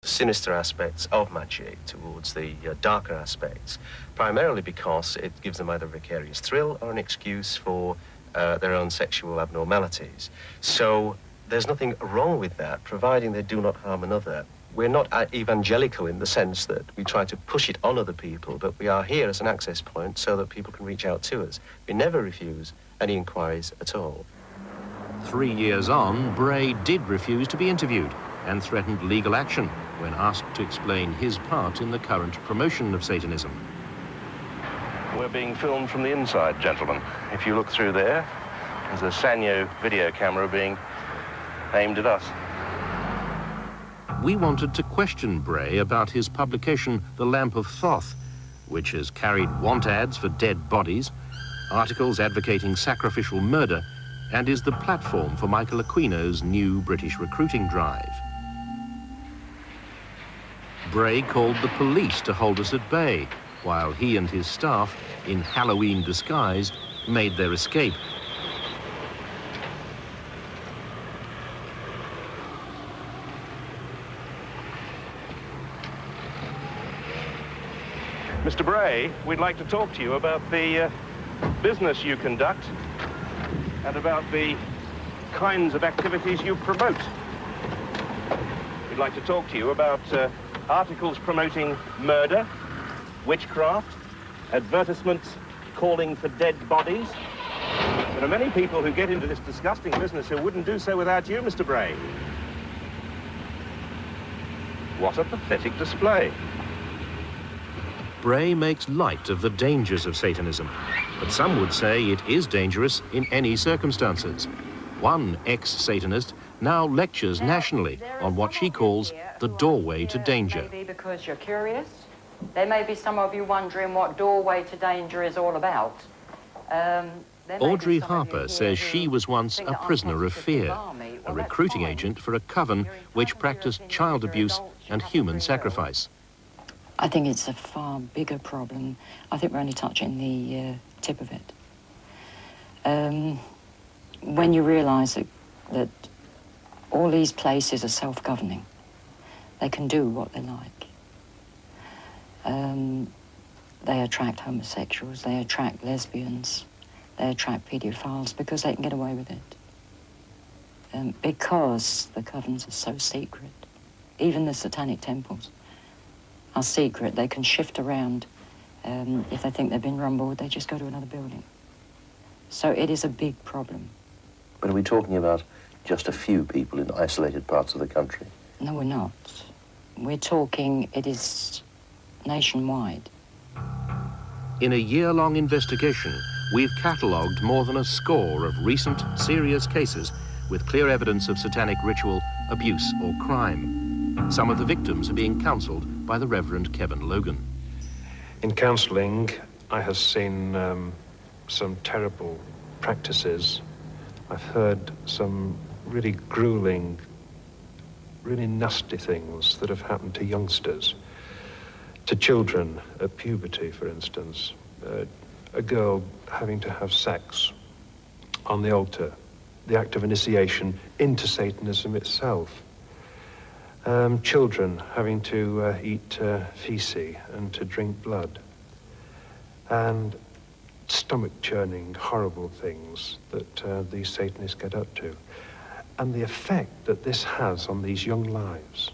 sinister aspects of magic towards the darker aspects, primarily because it gives them either a vicarious thrill or an excuse for their own sexual abnormalities. So there's nothing wrong with that, providing they do not harm another. We're not evangelical in the sense that we try to push it on other people, but we are here as an access point so that people can reach out to us. We never refuse any inquiries at all. 3 years on, Bray did refuse to be interviewed and threatened legal action when asked to explain his part in the current promotion of Satanism. We're being filmed from the inside, gentlemen. If you look through there, there's a Sanyo video camera being aimed at us. We wanted to question Bray about his publication, The Lamp of Thoth, which has carried want ads for dead bodies, articles advocating sacrificial murder, and is the platform for Michael Aquino's new British recruiting drive. Bray called the police to hold us at bay, while he and his staff, in Halloween disguise, made their escape. Mr. Bray, we'd like to talk to you about the business you conduct and about the kinds of activities you promote. We'd like to talk to you about articles promoting murder, witchcraft, advertisements calling for dead bodies. There are many people who get into this disgusting business who wouldn't do so without you, Mr. Bray. What a pathetic display. Bray makes light of the dangers of Satanism, but some would say it is dangerous in any circumstances. One ex-Satanist now lectures nationally on what she calls the doorway to danger. Maybe because you're curious. There may be some of you wondering what doorway to danger is all about. Audrey Harper says she was once a prisoner of fear, a recruiting agent for a coven which practiced child abuse and human sacrifice. I think it's a far bigger problem. I think we're only touching the tip of it. When you realise that all these places are self-governing, they can do what they like. They attract homosexuals, they attract lesbians, they attract paedophiles because they can get away with it. Because the covens are so secret, even the satanic temples are secret. They can shift around. If they think they've been rumbled, they just go to another building. So it is a big problem. But are we talking about just a few people in isolated parts of the country? No, we're not. We're talking, it is nationwide. In a year-long investigation, we've catalogued more than a score of recent, serious cases with clear evidence of satanic ritual, abuse or crime. Some of the victims are being counselled by the Reverend Kevin Logan. In counselling, I have seen some terrible practices. I've heard some really grueling, really nasty things that have happened to youngsters, to children at puberty, for instance. A girl having to have sex on the altar, the act of initiation into Satanism itself. Children having to eat feces and to drink blood. And stomach-churning, horrible things that these Satanists get up to. And the effect that this has on these young lives.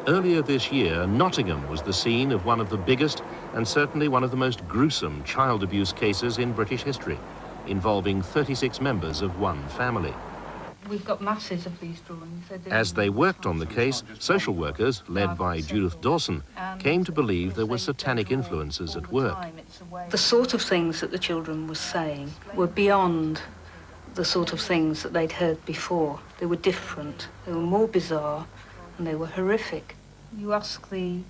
Earlier this year, Nottingham was the scene of one of the biggest and certainly one of the most gruesome child abuse cases in British history, involving 36 members of one family. We've got masses of these drawings. As they worked on the case, social workers, led by Judith Dawson, came to believe there were satanic influences at work. The sort of things that the children were saying were beyond the sort of things that they'd heard before. They were different, they were more bizarre, and they were horrific. You ask the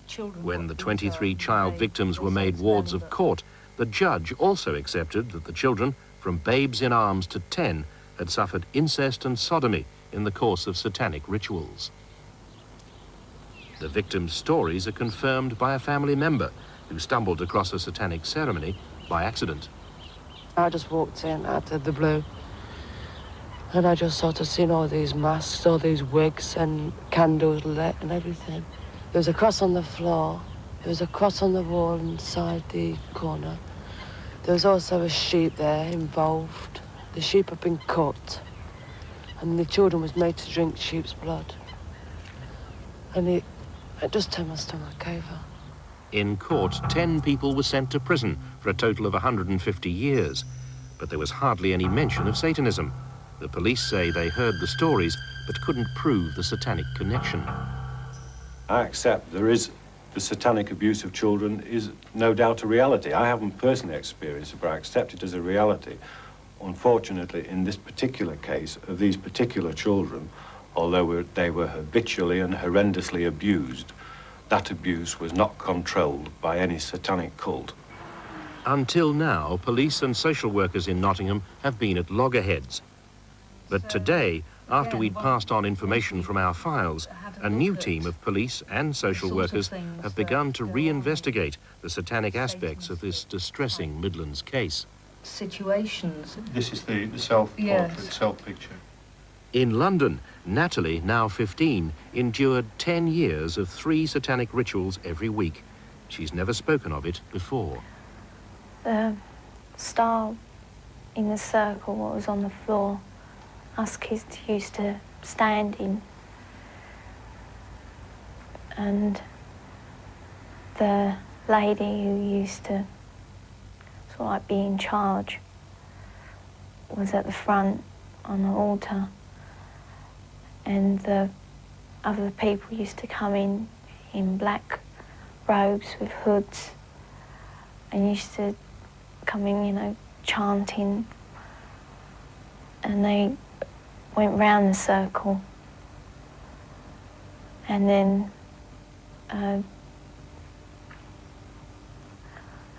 children... When the 23 child victims were made wards of court, the judge also accepted that the children, from babes in arms to 10, had suffered incest and sodomy in the course of satanic rituals. The victims' stories are confirmed by a family member who stumbled across a satanic ceremony by accident. I just walked in out of the blue And I just sort of seen all these masks, all these wigs and candles lit and everything. There was a cross on the floor. There was a cross on the wall inside the corner. There was also a sheep there involved. The sheep had been cut, and the children was made to drink sheep's blood. And it just turned my stomach over. In court, 10 people were sent to prison for a total of 150 years. But there was hardly any mention of Satanism. The police say they heard the stories, but couldn't prove the satanic connection. I accept there is the satanic abuse of children is no doubt a reality. I haven't personally experienced it, but I accept it as a reality. Unfortunately, in this particular case of these particular children, although they were habitually and horrendously abused, that abuse was not controlled by any satanic cult. Until now, police and social workers in Nottingham have been at loggerheads. But today, after we'd passed on information from our files, a new team of police and social workers have begun to reinvestigate the satanic aspects of this distressing Midlands case. Situations. This is the self-portrait, Yes. self-picture. In London, Natalie, now 15, endured 10 years of 3 satanic rituals every week. She's never spoken of it before. The star in the circle, what was on the floor, us kids used to stand in. And the lady who used to sort of like be in charge was at the front on the altar. And the other people used to come in black robes with hoods and used to come in, you know, chanting. And they went round the circle. And then an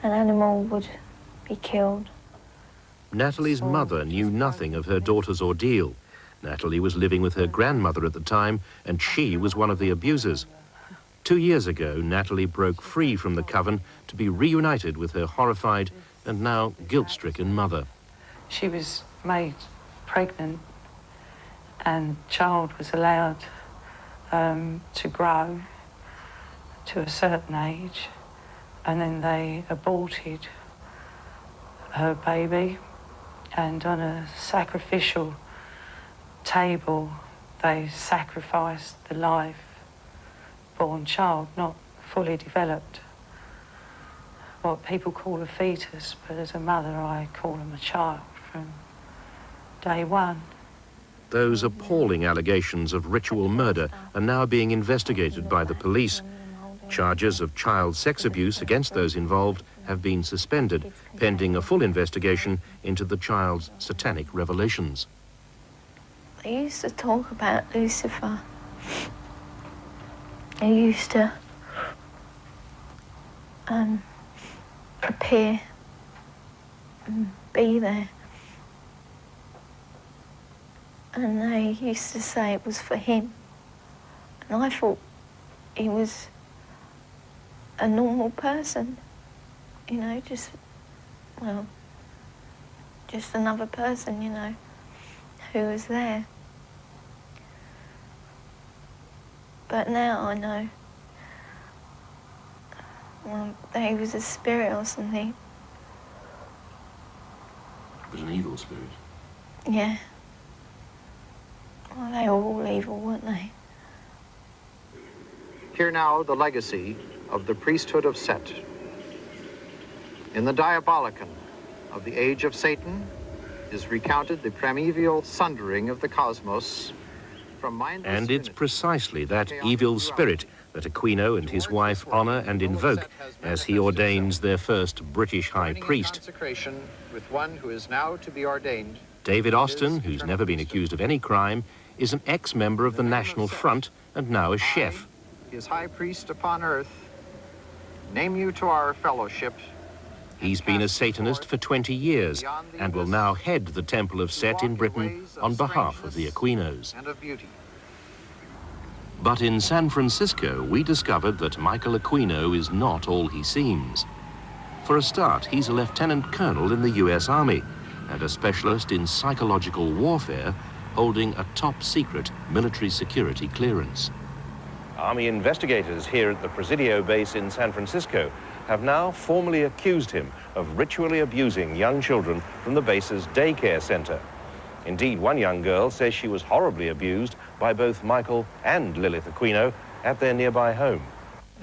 animal would be killed. Natalie's mother knew nothing of her daughter's ordeal. Natalie was living with her grandmother at the time, and she was one of the abusers. 2 years ago, Natalie broke free from the coven to be reunited with her horrified and now guilt-stricken mother. She was made pregnant, and the child was allowed to grow to a certain age, and then they aborted her baby, and on a sacrificial table they sacrificed the live-born child, not fully developed. What people call a fetus, but as a mother I call him a child from day one. Those appalling allegations of ritual murder are now being investigated by the police. Charges of child sex abuse against those involved have been suspended, pending a full investigation into the child's satanic revelations. They used to talk about Lucifer. He used to appear and be there. And they used to say it was for him. And I thought he was a normal person, you know, just another person, you know, who was there. But now I know, well, that he was a spirit or something. It was an evil spirit. Yeah. Well, they were all evil, weren't they? Hear now the legacy of the priesthood of Set. In the Diabolicon of the Age of Satan is recounted the primeval sundering of the cosmos from mindless And it's unity, precisely that chaotic evil spirit duality, that Aquino and his wife honor and invoke as he ordains their first British high joining in priest. consecration with one who is now to be ordained. David Austin, who's never been accused of any crime, is an ex-member of the National Front and now a chef. His high priest upon earth, name you to our fellowship. He's been a Satanist for 20 years and will now head the Temple of Set in Britain on behalf of the Aquinos. And of beauty. But in San Francisco, we discovered that Michael Aquino is not all he seems. For a start, he's a lieutenant colonel in the US Army and a specialist in psychological warfare holding a top-secret military security clearance. Army investigators here at the Presidio base in San Francisco have now formally accused him of ritually abusing young children from the base's daycare center. Indeed, one young girl says she was horribly abused by both Michael and Lilith Aquino at their nearby home.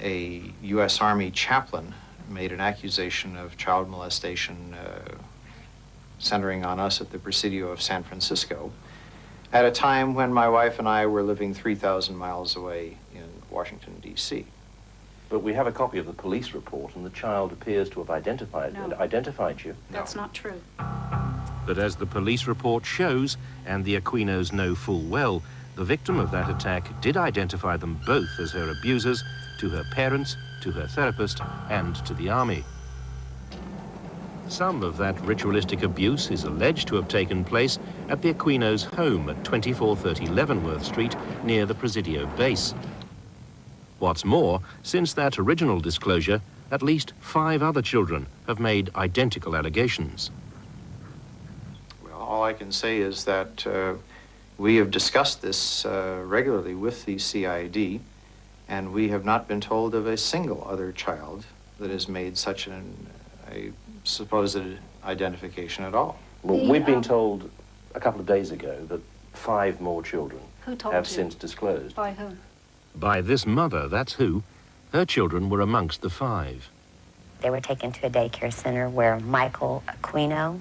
A U.S. Army chaplain made an accusation of child molestation centering on us at the Presidio of San Francisco at a time when my wife and I were living 3,000 miles away in Washington, D.C. But we have a copy of the police report, and the child appears to have identified you. That's not true. But as the police report shows, and the Aquinos know full well, the victim of that attack did identify them both as her abusers, to her parents, to her therapist, and to the army. Some of that ritualistic abuse is alleged to have taken place at the Aquinos' home at 2430 Leavenworth Street near the Presidio base. What's more, since that original disclosure, at least 5 other children have made identical allegations. Well, all I can say is that we have discussed this regularly with the CID, and we have not been told of a single other child that has made such a supposed identification at all. Well, we've been told a couple of days ago that 5 more children have since disclosed. By whom? By this mother, that's who. Her children were amongst the 5. They were taken to a daycare center where Michael Aquino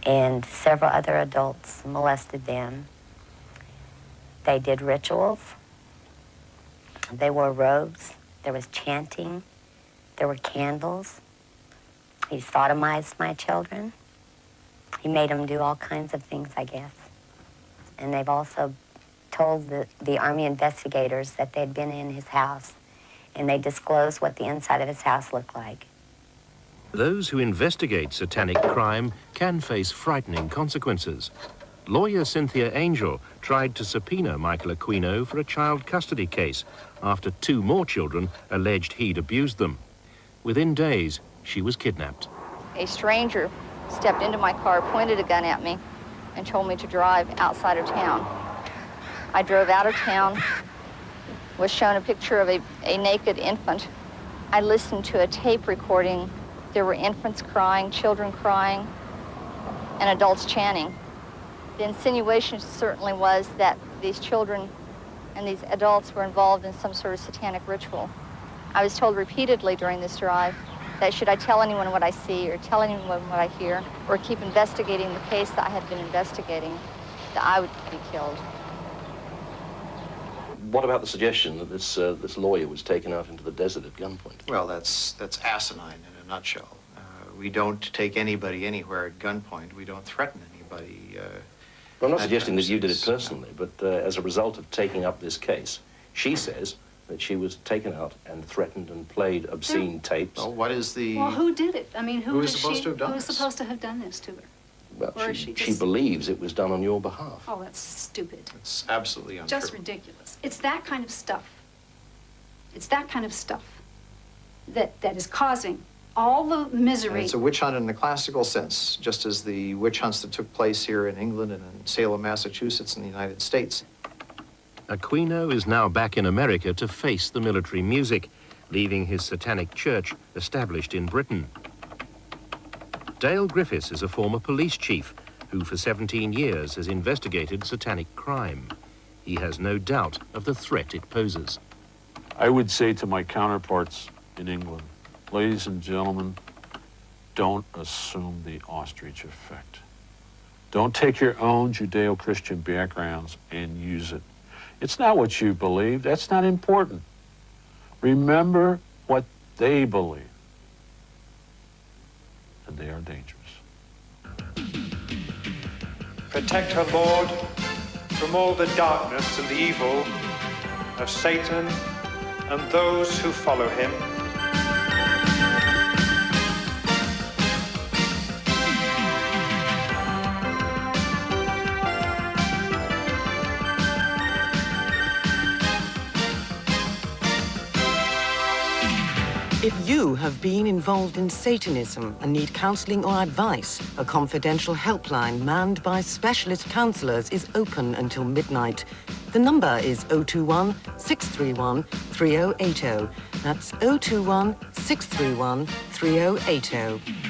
and several other adults molested them. They did rituals. They wore robes. There was chanting. There were candles. He sodomized my children. He made them do all kinds of things, I guess. And they've also told the Army investigators that they'd been in his house, and they disclosed what the inside of his house looked like. Those who investigate satanic crime can face frightening consequences. Lawyer Cynthia Angel tried to subpoena Michael Aquino for a child custody case after 2 more children alleged he'd abused them. Within days, she was kidnapped. A stranger stepped into my car, pointed a gun at me, and told me to drive outside of town. I drove out of town, was shown a picture of a naked infant. I listened to a tape recording. There were infants crying, children crying, and adults chanting. The insinuation certainly was that these children and these adults were involved in some sort of satanic ritual. I was told repeatedly during this drive that should I tell anyone what I see or tell anyone what I hear or keep investigating the case that I had been investigating, that I would be killed. What about the suggestion that this lawyer was taken out into the desert at gunpoint? Well, that's asinine in a nutshell. We don't take anybody anywhere at gunpoint. We don't threaten anybody. Well, I'm not suggesting that you did it personally, but as a result of taking up this case, she says that she was taken out and threatened and played obscene tapes. Well, what is the... Well, who did it? I mean, who is supposed to have done this? Who was supposed to have done this to her? Well, she believes it was done on your behalf. Oh, that's stupid. It's absolutely untrue. Just ridiculous. It's that kind of stuff. It's that kind of stuff that is causing all the misery. And it's a witch hunt in the classical sense, just as the witch hunts that took place here in England and in Salem, Massachusetts, in the United States. Aquino is now back in America to face the military music, leaving his satanic church established in Britain. Dale Griffiths is a former police chief who for 17 years has investigated satanic crime. He has no doubt of the threat it poses. I would say to my counterparts in England, ladies and gentlemen, don't assume the ostrich effect. Don't take your own Judeo-Christian backgrounds and use it. It's not what you believe. That's not important. Remember what they believe. And they are dangerous. Protect her, Lord, from all the darkness and the evil of Satan and those who follow him. If you have been involved in Satanism and need counselling or advice, a confidential helpline manned by specialist counsellors is open until midnight. The number is 021 631 3080. That's 021 631 3080.